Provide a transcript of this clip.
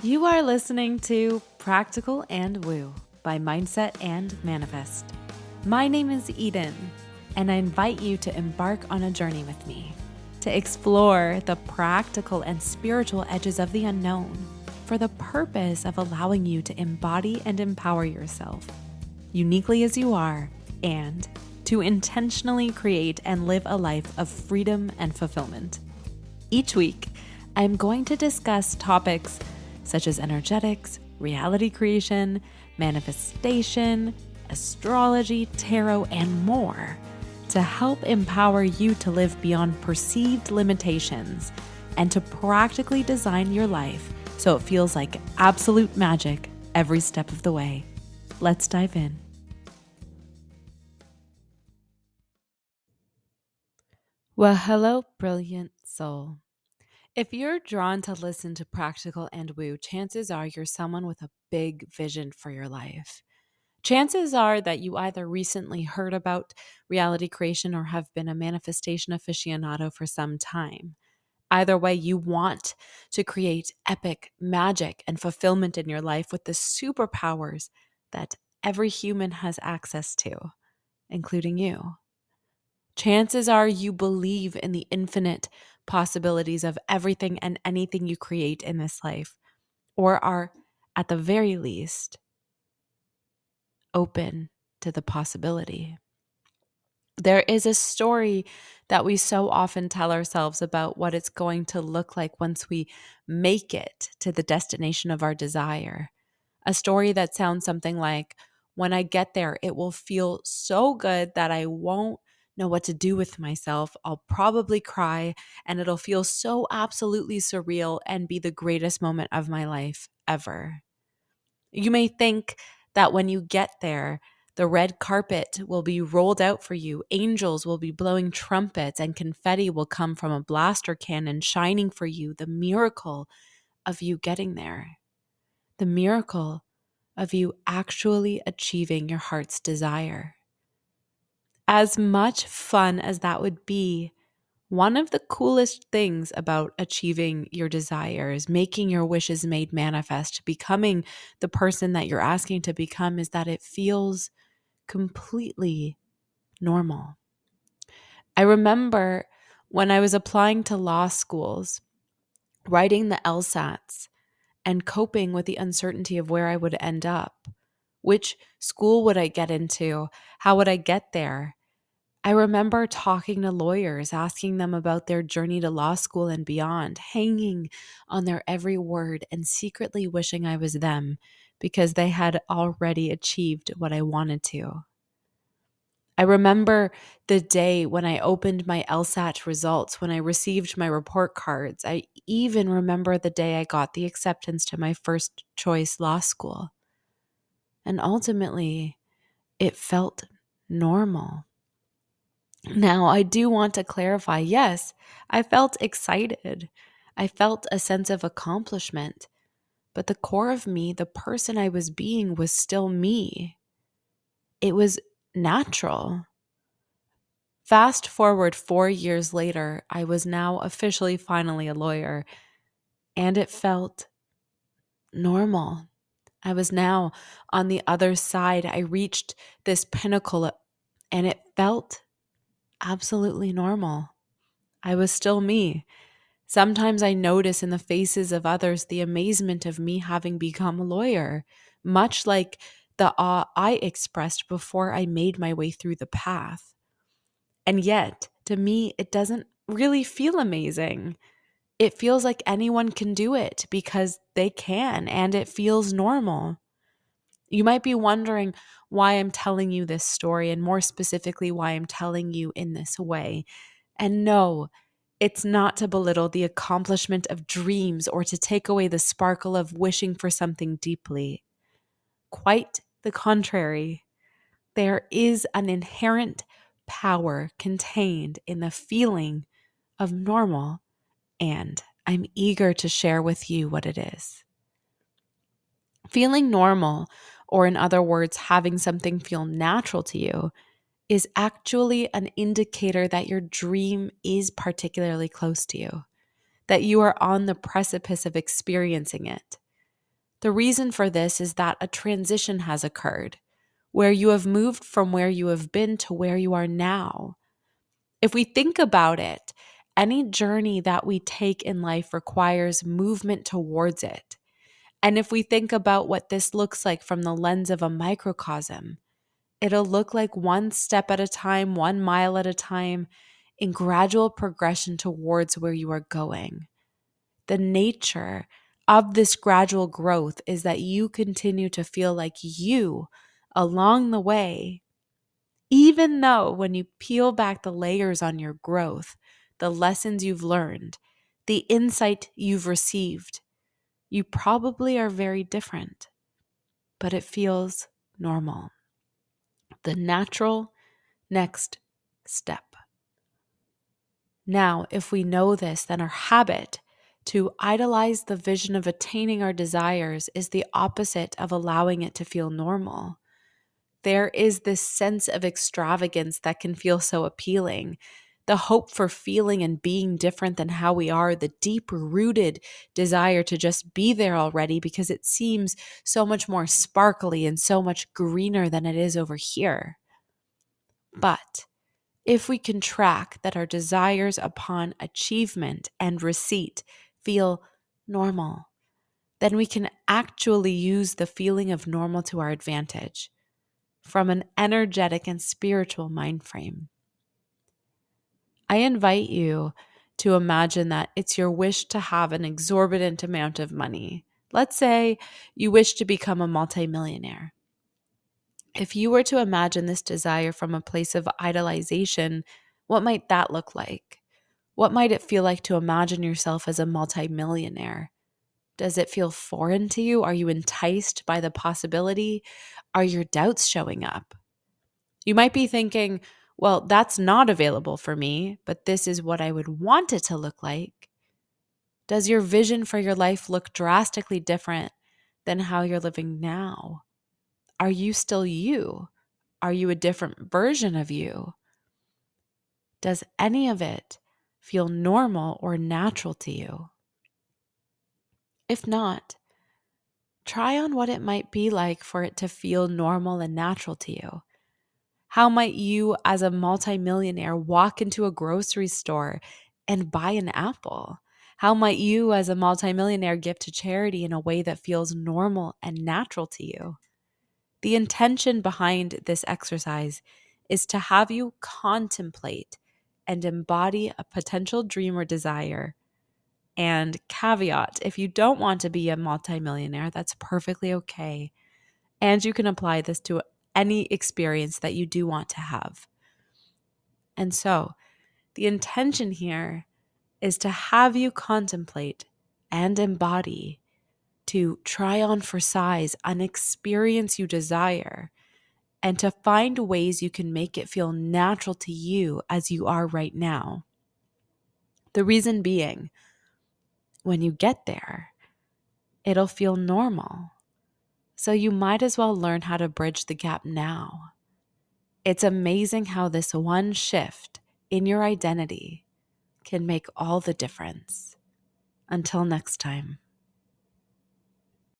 You are listening to Practical and Woo by Mindset and Manifest. My name is Eden, and I invite you to embark on a journey with me to explore the practical and spiritual edges of the unknown for the purpose of allowing you to embody and empower yourself uniquely as you are and to intentionally create and live a life of freedom and fulfillment. Each week, I'm going to discuss topics such as energetics, reality creation, manifestation, astrology, tarot, and more to help empower you to live beyond perceived limitations and to practically design your life so it feels like absolute magic every step of the way. Let's dive in. Well, hello, brilliant soul. If you're drawn to listen to Practical and Woo, chances are you're someone with a big vision for your life. Chances are that you either recently heard about reality creation or have been a manifestation aficionado for some time. Either way, you want to create epic magic and fulfillment in your life with the superpowers that every human has access to, including you. Chances are you believe in the infinite possibilities of everything and anything you create in this life, or are, at the very least, open to the possibility. There is a story that we so often tell ourselves about what it's going to look like once we make it to the destination of our desire. A story that sounds something like, when I get there, it will feel so good that I won't know what to do with myself. I'll probably cry, and it'll feel so absolutely surreal and be the greatest moment of my life ever. You may think that when you get there, the red carpet will be rolled out for you, angels will be blowing trumpets, and confetti will come from a blaster cannon shining for you. The miracle of you getting there, the miracle of you actually achieving your heart's desire. As much fun as that would be, one of the coolest things about achieving your desires, making your wishes made manifest, becoming the person that you're asking to become, is that it feels completely normal. I remember when I was applying to law schools, writing the LSATs, and coping with the uncertainty of where I would end up. Which school would I get into? How would I get there? I remember talking to lawyers, asking them about their journey to law school and beyond, hanging on their every word and secretly wishing I was them because they had already achieved what I wanted to. I remember the day when I opened my LSAT results, when I received my report cards. I even remember the day I got the acceptance to my first choice law school. And ultimately, it felt normal. Now, I do want to clarify, yes, I felt excited. I felt a sense of accomplishment. But the core of me, the person I was being, was still me. It was natural. Fast forward 4 years later, I was now officially finally a lawyer, and it felt normal. I was now on the other side. I reached this pinnacle, and it felt absolutely normal. I was still me. Sometimes I notice in the faces of others the amazement of me having become a lawyer, much like the awe I expressed before I made my way through the path. And yet, to me, it doesn't really feel amazing. It feels like anyone can do it because they can, and it feels normal. You might be wondering why I'm telling you this story, and more specifically, why I'm telling you in this way. And no, it's not to belittle the accomplishment of dreams or to take away the sparkle of wishing for something deeply. Quite the contrary. There is an inherent power contained in the feeling of normal, and I'm eager to share with you what it is. Feeling normal, or in other words, having something feel natural to you, is actually an indicator that your dream is particularly close to you, that you are on the precipice of experiencing it. The reason for this is that a transition has occurred, where you have moved from where you have been to where you are now. If we think about it, any journey that we take in life requires movement towards it. And if we think about what this looks like from the lens of a microcosm, it'll look like one step at a time, 1 mile at a time, in gradual progression towards where you are going. The nature of this gradual growth is that you continue to feel like you along the way, even though when you peel back the layers on your growth, the lessons you've learned, the insight you've received, you probably are very different, but it feels normal. The natural next step. Now, if we know this, then our habit to idolize the vision of attaining our desires is the opposite of allowing it to feel normal. There is this sense of extravagance that can feel so appealing. The hope for feeling and being different than how we are, the deep rooted desire to just be there already because it seems so much more sparkly and so much greener than it is over here. But if we can track that our desires upon achievement and receipt feel normal, then we can actually use the feeling of normal to our advantage from an energetic and spiritual mind frame. I invite you to imagine that it's your wish to have an exorbitant amount of money. Let's say you wish to become a multimillionaire. If you were to imagine this desire from a place of idolization, what might that look like? What might it feel like to imagine yourself as a multimillionaire? Does it feel foreign to you? Are you enticed by the possibility? Are your doubts showing up? You might be thinking, well, that's not available for me, but this is what I would want it to look like. Does your vision for your life look drastically different than how you're living now? Are you still you? Are you a different version of you? Does any of it feel normal or natural to you? If not, try on what it might be like for it to feel normal and natural to you. How might you, as a multimillionaire, walk into a grocery store and buy an apple? How might you, as a multimillionaire, give to charity in a way that feels normal and natural to you? The intention behind this exercise is to have you contemplate and embody a potential dream or desire. And caveat, if you don't want to be a multimillionaire, that's perfectly okay. And you can apply this to any experience that you do want to have. And so the intention here is to have you contemplate and embody, to try on for size an experience you desire, and to find ways you can make it feel natural to you as you are right now. The reason being, when you get there, it'll feel normal. So you might as well learn how to bridge the gap now. It's amazing how this one shift in your identity can make all the difference. Until next time.